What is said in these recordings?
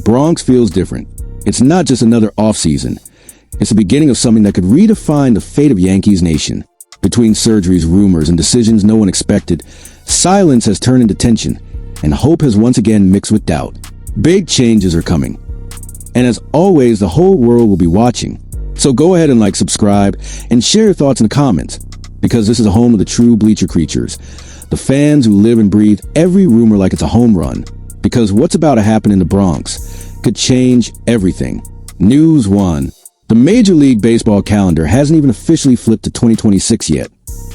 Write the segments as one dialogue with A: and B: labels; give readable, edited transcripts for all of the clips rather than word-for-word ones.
A: Bronx feels different. It's not just another offseason. It's the beginning of something that could redefine the fate of Yankees Nation. Between surgeries, rumors, and decisions no one expected, silence has turned into tension, and hope has once again mixed with doubt. Big changes are coming. And as always, the whole world will be watching. So go ahead and subscribe, and share your thoughts in the comments, because this is a home of the true bleacher creatures, the fans who live and breathe every rumor like it's a home run. Because what's about to happen in the Bronx could change everything. News 1. The Major League Baseball calendar hasn't even officially flipped to 2026 yet.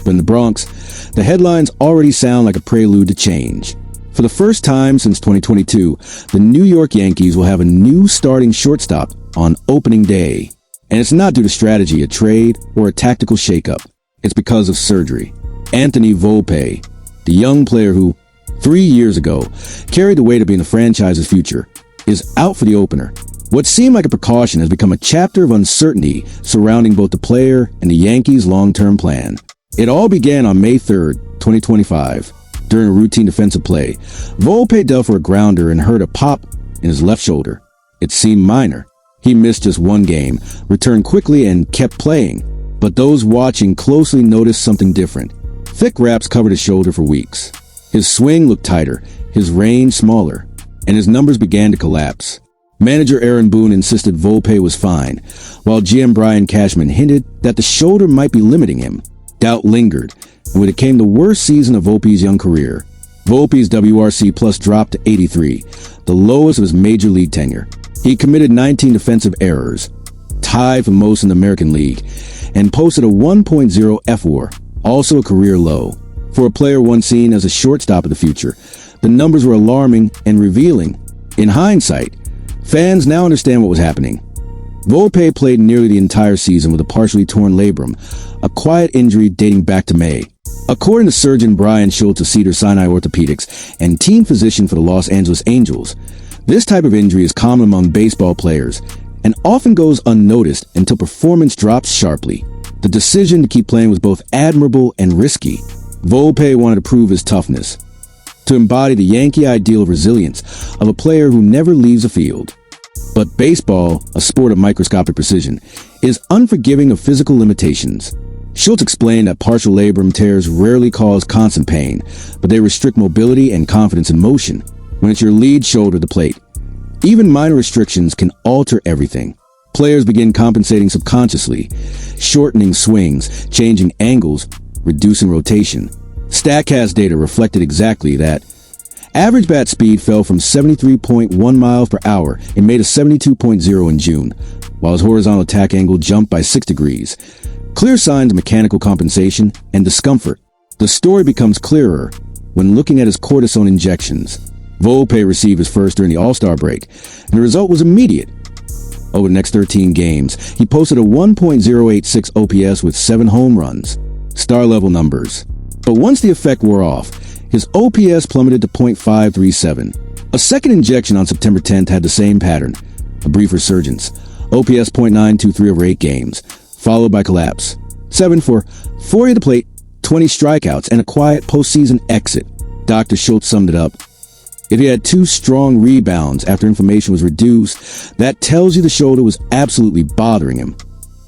A: But in the Bronx, the headlines already sound like a prelude to change. For the first time since 2022, the New York Yankees will have a new starting shortstop on opening day. And it's not due to strategy, a trade, or a tactical shakeup. It's because of surgery. Anthony Volpe, the young player who, 3 years ago, carried the weight of being the franchise's future, is out for the opener. What seemed like a precaution has become a chapter of uncertainty surrounding both the player and the Yankees' long-term plan. It all began on May 3rd, 2025. During a routine defensive play, Volpe dove for a grounder and heard a pop in his left shoulder. It seemed minor. He missed just one game, returned quickly, and kept playing. But those watching closely noticed something different. Thick wraps covered his shoulder for weeks. His swing looked tighter, his range smaller, and his numbers began to collapse. Manager Aaron Boone insisted Volpe was fine, while GM Brian Cashman hinted that the shoulder might be limiting him. Doubt lingered, and when it came the worst season of Volpe's young career, Volpe's WRC plus dropped to 83, the lowest of his major league tenure. He committed 19 defensive errors, tied for most in the American League, and posted a 1.0 F.WAR, also a career low. For a player once seen as a shortstop of the future, the numbers were alarming and revealing. In hindsight, fans now understand what was happening. Volpe played nearly the entire season with a partially torn labrum, a quiet injury dating back to May. According to surgeon Brian Schultz of Cedars-Sinai Orthopedics and team physician for the Los Angeles Angels, this type of injury is common among baseball players and often goes unnoticed until performance drops sharply. The decision to keep playing was both admirable and risky. Volpe wanted to prove his toughness, to embody the Yankee ideal of resilience of a player who never leaves the field. But baseball, a sport of microscopic precision, is unforgiving of physical limitations. Schultz explained that partial labrum tears rarely cause constant pain, but they restrict mobility and confidence in motion. When it's your lead shoulder to the plate, even minor restrictions can alter everything. Players begin compensating subconsciously, shortening swings, changing angles, reducing rotation. StatCast data reflected exactly that. Average bat speed fell from 73.1 miles per hour in May to 72.0 in June, while his horizontal attack angle jumped by 6 degrees. Clear signs of mechanical compensation and discomfort. The story becomes clearer when looking at his cortisone injections. Volpe received his first during the All-Star break, and the result was immediate. Over the next 13 games, he posted a 1.086 OPS with 7 home runs. Star-level numbers. But once the effect wore off, his OPS plummeted to .537. A second injection on September 10th had the same pattern, a brief resurgence. OPS .923 over 8 games, followed by collapse. 7 for 40 at the plate, 20 strikeouts, and a quiet postseason exit. Dr. Schultz summed it up. If he had 2 strong rebounds after inflammation was reduced, that tells you the shoulder was absolutely bothering him.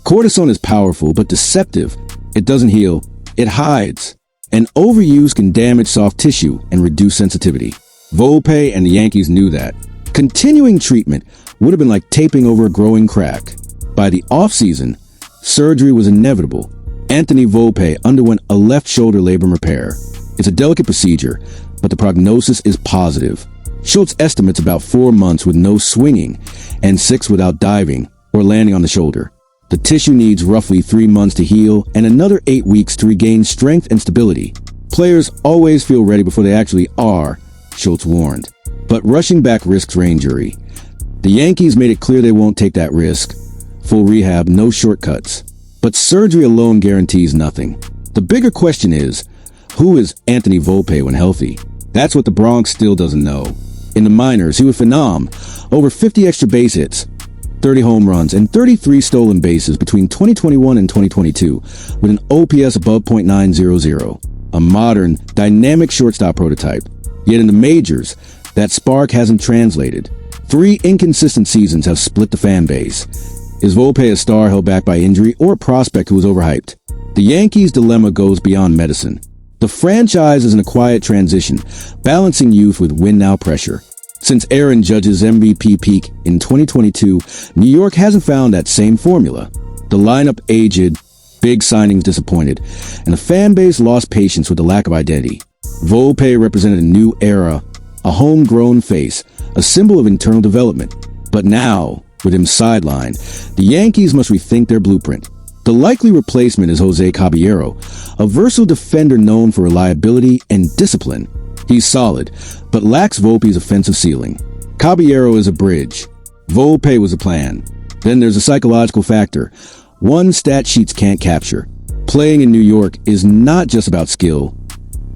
A: Cortisone is powerful, but deceptive. It doesn't heal, it hides. And overuse can damage soft tissue and reduce sensitivity. Volpe and the Yankees knew that. Continuing treatment would have been like taping over a growing crack. By the offseason, surgery was inevitable. Anthony Volpe underwent a left shoulder labrum repair. It's a delicate procedure, but the prognosis is positive. Schultz estimates about 4 months with no swinging and 6 without diving or landing on the shoulder. The tissue needs roughly 3 months to heal and another 8 weeks to regain strength and stability. Players always feel ready before they actually are, Schultz warned. But rushing back risks brain injury. The Yankees made it clear they won't take that risk. Full rehab, no shortcuts. But surgery alone guarantees nothing. The bigger question is, who is Anthony Volpe when healthy? That's what the Bronx still doesn't know. In the minors, he was phenom. Over 50 extra base hits, 30 home runs, and 33 stolen bases between 2021 and 2022, with an OPS above .900. A modern, dynamic shortstop prototype. Yet in the majors, that spark hasn't translated. 3 inconsistent seasons have split the fan base. Is Volpe a star held back by injury or a prospect who was overhyped? The Yankees' dilemma goes beyond medicine. The franchise is in a quiet transition, balancing youth with win-now pressure. Since Aaron Judge's MVP peak in 2022, New York hasn't found that same formula. The lineup aged, big signings disappointed, and the fan base lost patience with the lack of identity. Volpe represented a new era, a homegrown face, a symbol of internal development. But now, with him sidelined, the Yankees must rethink their blueprint. The likely replacement is Jose Caballero, a versatile defender known for reliability and discipline. He's solid, but lacks Volpe's offensive ceiling. Caballero is a bridge. Volpe was a plan. Then there's a psychological factor, one stat sheets can't capture. Playing in New York is not just about skill,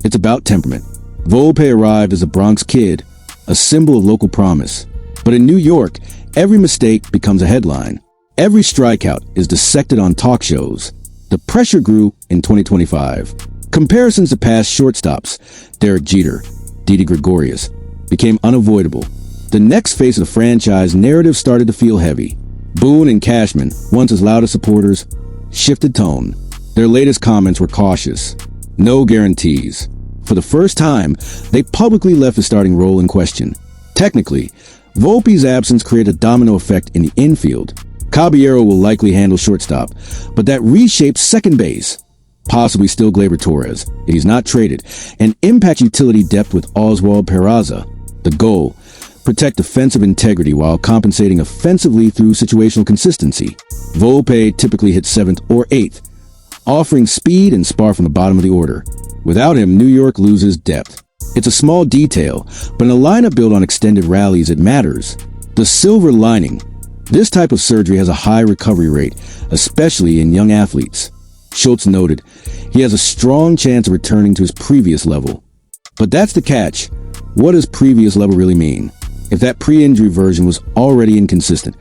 A: it's about temperament. Volpe arrived as a Bronx kid, a symbol of local promise. But in New York, every mistake becomes a headline. Every strikeout is dissected on talk shows. The pressure grew in 2025. Comparisons to past shortstops, Derek Jeter, Didi Gregorius, became unavoidable. The next face of the franchise narrative started to feel heavy. Boone and Cashman, once his loudest supporters, shifted tone. Their latest comments were cautious. No guarantees. For the first time, they publicly left the starting role in question. Technically, Volpe's absence created a domino effect in the infield. Caballero will likely handle shortstop, but that reshapes second base. Possibly still Gleyber Torres, if he's not traded, and impact utility depth with Oswald Peraza. The goal: protect defensive integrity while compensating offensively through situational consistency. Volpe typically hits 7th or 8th, offering speed and spark from the bottom of the order. Without him, New York loses depth. It's a small detail, but in a lineup built on extended rallies, it matters. The silver lining: this type of surgery has a high recovery rate, especially in young athletes. Schultz noted, he has a strong chance of returning to his previous level. But that's the catch. What does previous level really mean? If that pre-injury version was already inconsistent,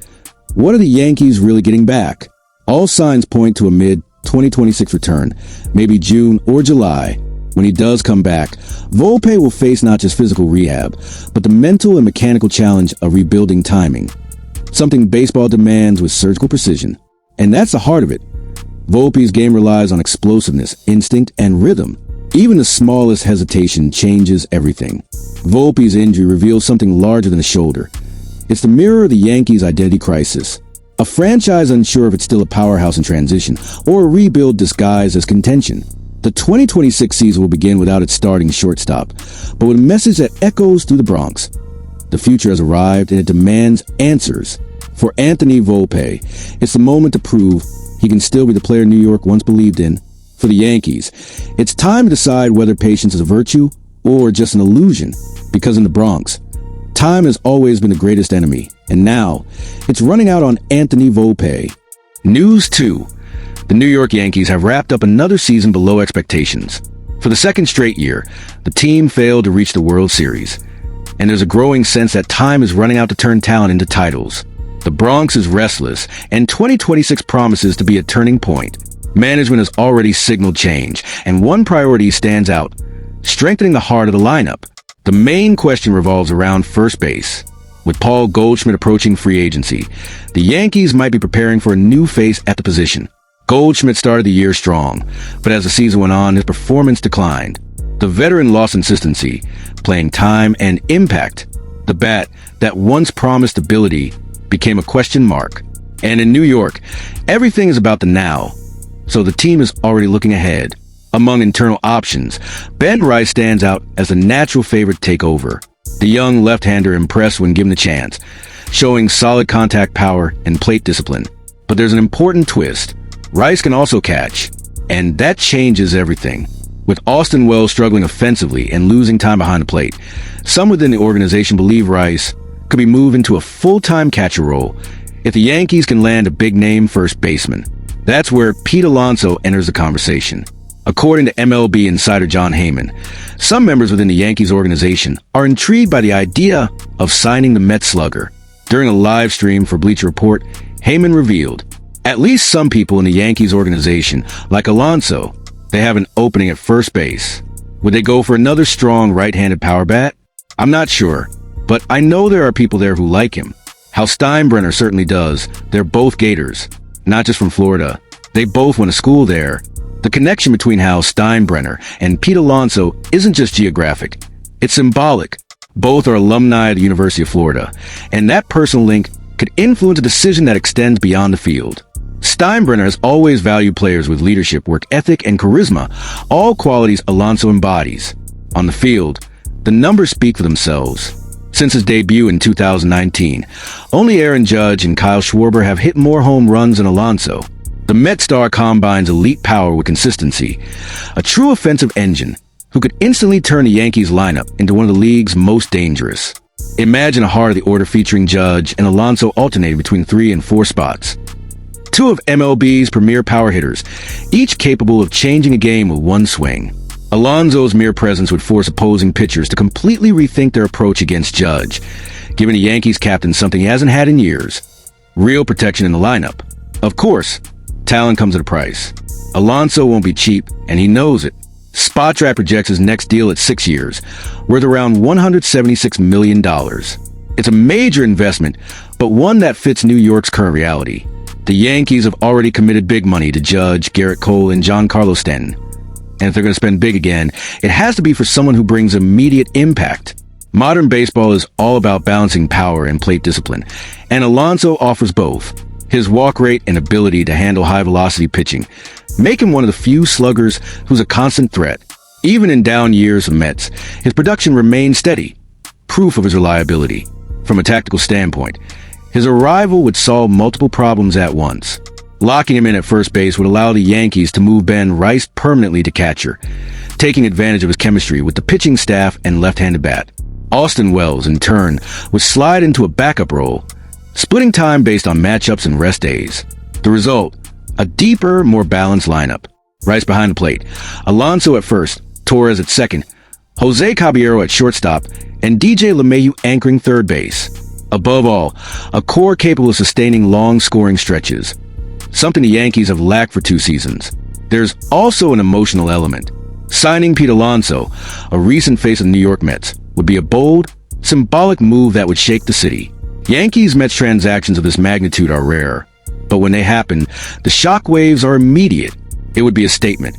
A: what are the Yankees really getting back? All signs point to a mid-2026 return, maybe June or July. When he does come back, Volpe will face not just physical rehab, but the mental and mechanical challenge of rebuilding timing. Something baseball demands with surgical precision. And that's the heart of it. Volpe's game relies on explosiveness, instinct, and rhythm. Even the smallest hesitation changes everything. Volpe's injury reveals something larger than a shoulder. It's the mirror of the Yankees' identity crisis. A franchise unsure if it's still a powerhouse in transition or a rebuild disguised as contention. The 2026 season will begin without its starting shortstop, but with a message that echoes through the Bronx. The future has arrived and it demands answers. For Anthony Volpe, it's the moment to prove he can still be the player New York once believed in. For the Yankees, it's time to decide whether patience is a virtue or just an illusion. Because in the Bronx, time has always been the greatest enemy, and now it's running out on Anthony Volpe. News 2. The New York Yankees have wrapped up another season below expectations. For the second straight year, the team failed to reach the World Series, and there's a growing sense that time is running out to turn talent into titles. The Bronx is restless, and 2026 promises to be a turning point. Management has already signaled change, and one priority stands out: strengthening the heart of the lineup. The main question revolves around first base. With Paul Goldschmidt approaching free agency, the Yankees might be preparing for a new face at the position. Goldschmidt started the year strong, but as the season went on, his performance declined. The veteran lost consistency, playing time and impact. The bat that once promised ability became a question mark. And in New York, everything is about the now, so the team is already looking ahead. Among internal options, Ben Rice stands out as the natural favorite to take over. The young left-hander impressed when given the chance, showing solid contact power and plate discipline. But there's an important twist. Rice can also catch, and that changes everything. With Austin Wells struggling offensively and losing time behind the plate, some within the organization believe Rice could be moved into a full-time catcher role if the Yankees can land a big-name first baseman. That's where Pete Alonso enters the conversation. According to MLB insider John Heyman, some members within the Yankees organization are intrigued by the idea of signing the Mets slugger. During a live stream for Bleacher Report, Heyman revealed, at least some people in the Yankees organization, like Alonso, they have an opening at first base. Would they go for another strong right-handed power bat? I'm not sure. But I know there are people there who like him. Hal Steinbrenner certainly does. They're both Gators, not just from Florida. They both went to school there. The connection between Hal Steinbrenner and Pete Alonso isn't just geographic. It's symbolic. Both are alumni of the University of Florida, and that personal link could influence a decision that extends beyond the field. Steinbrenner has always valued players with leadership, work ethic, and charisma, all qualities Alonso embodies. On the field, the numbers speak for themselves. Since his debut in 2019, only Aaron Judge and Kyle Schwarber have hit more home runs than Alonso. The Met star combines elite power with consistency, a true offensive engine who could instantly turn the Yankees lineup into one of the league's most dangerous. Imagine a heart of the order featuring Judge and Alonso alternating between 3 and 4 spots. Two of MLB's premier power hitters, each capable of changing a game with one swing. Alonso's mere presence would force opposing pitchers to completely rethink their approach against Judge, giving the Yankees captain something he hasn't had in years: real protection in the lineup. Of course, talent comes at a price. Alonso won't be cheap, and he knows it. Spotrac projects his next deal at 6 years, worth around $176 million. It's a major investment, but one that fits New York's current reality. The Yankees have already committed big money to Judge, Garrett Cole, and Giancarlo Stanton. And if they're going to spend big again, it has to be for someone who brings immediate impact. Modern baseball is all about balancing power and plate discipline, and Alonso offers both. His walk rate and ability to handle high-velocity pitching make him one of the few sluggers who's a constant threat. Even in down years of Mets, his production remained steady, proof of his reliability. From a tactical standpoint, his arrival would solve multiple problems at once. Locking him in at first base would allow the Yankees to move Ben Rice permanently to catcher, taking advantage of his chemistry with the pitching staff and left-handed bat. Austin Wells, in turn, would slide into a backup role, splitting time based on matchups and rest days. The result, a deeper, more balanced lineup. Rice behind the plate, Alonso at first, Torres at second, Jose Caballero at shortstop, and DJ LeMahieu anchoring third base. Above all, a core capable of sustaining long scoring stretches, something the Yankees have lacked for 2 seasons. There's also an emotional element. Signing Pete Alonso, a recent face of the New York Mets, would be a bold, symbolic move that would shake the city. Yankees-Mets transactions of this magnitude are rare, but when they happen, the shockwaves are immediate. It would be a statement.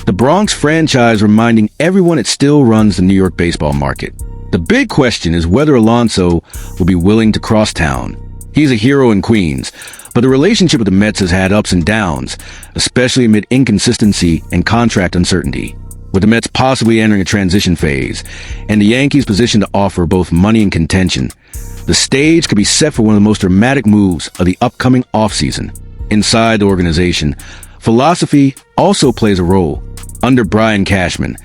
A: The Bronx franchise reminding everyone it still runs the New York baseball market. The big question is whether Alonso will be willing to cross town. He's a hero in Queens, but the relationship with the Mets has had ups and downs, especially amid inconsistency and contract uncertainty. With the Mets possibly entering a transition phase, and the Yankees positioned to offer both money and contention, the stage could be set for one of the most dramatic moves of the upcoming offseason. Inside the organization, philosophy also plays a role. Under Brian Cashman,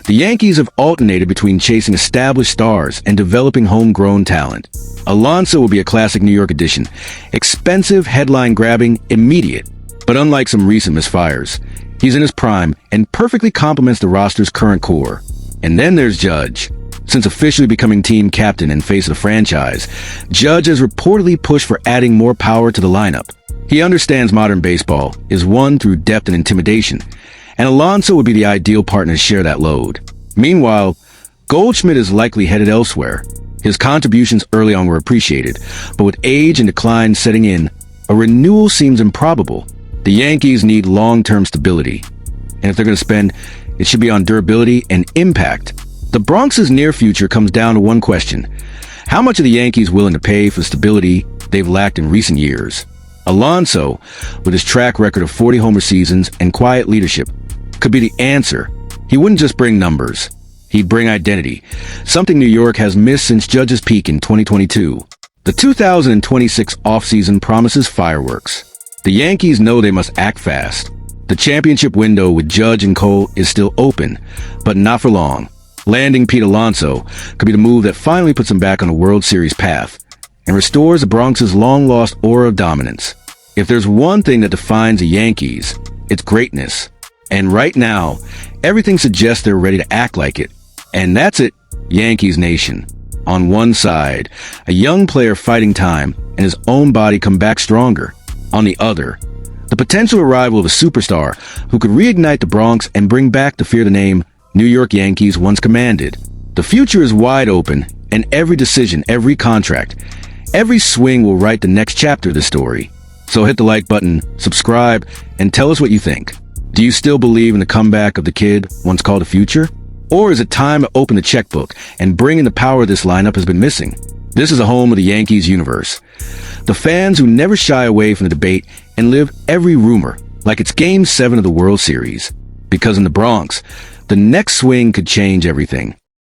A: the Yankees have alternated between chasing established stars and developing homegrown talent. Alonso will be a classic New York addition, expensive, headline-grabbing, immediate. But unlike some recent misfires, he's in his prime and perfectly complements the roster's current core. And then there's Judge. Since officially becoming team captain and face of the franchise, Judge has reportedly pushed for adding more power to the lineup. He understands modern baseball is won through depth and intimidation, and Alonso would be the ideal partner to share that load. Meanwhile, Goldschmidt is likely headed elsewhere. His contributions early on were appreciated, but with age and decline setting in, a renewal seems improbable. The Yankees need long-term stability, and if they're going to spend, it should be on durability and impact. The Bronx's near future comes down to one question: how much are the Yankees willing to pay for the stability they've lacked in recent years? Alonso, with his track record of 40 homer seasons and quiet leadership, could be the answer. He wouldn't just bring numbers. He'd bring identity, something New York has missed since Judge's peak in 2022. The 2026 offseason promises fireworks. The Yankees know they must act fast. The championship window with Judge and Cole is still open, but not for long. Landing Pete Alonso could be the move that finally puts him back on a World Series path and restores the Bronx's long-lost aura of dominance. If there's one thing that defines the Yankees, it's greatness. And right now, everything suggests they're ready to act like it. And that's it, Yankees Nation. On one side, a young player fighting time and his own body come back stronger. On the other, the potential arrival of a superstar who could reignite the Bronx and bring back the fear the name New York Yankees once commanded. The future is wide open, And every decision, every contract, every swing will write the next chapter of the story. So hit the like button, subscribe, and tell us what you think. Do you still believe in the comeback of the kid once called a future? Or is it time to open the checkbook and bring in the power this lineup has been missing? This is a home of the Yankees universe. The fans who never shy away from the debate and live every rumor like it's Game 7 of the World Series. Because in the Bronx, the next swing could change everything.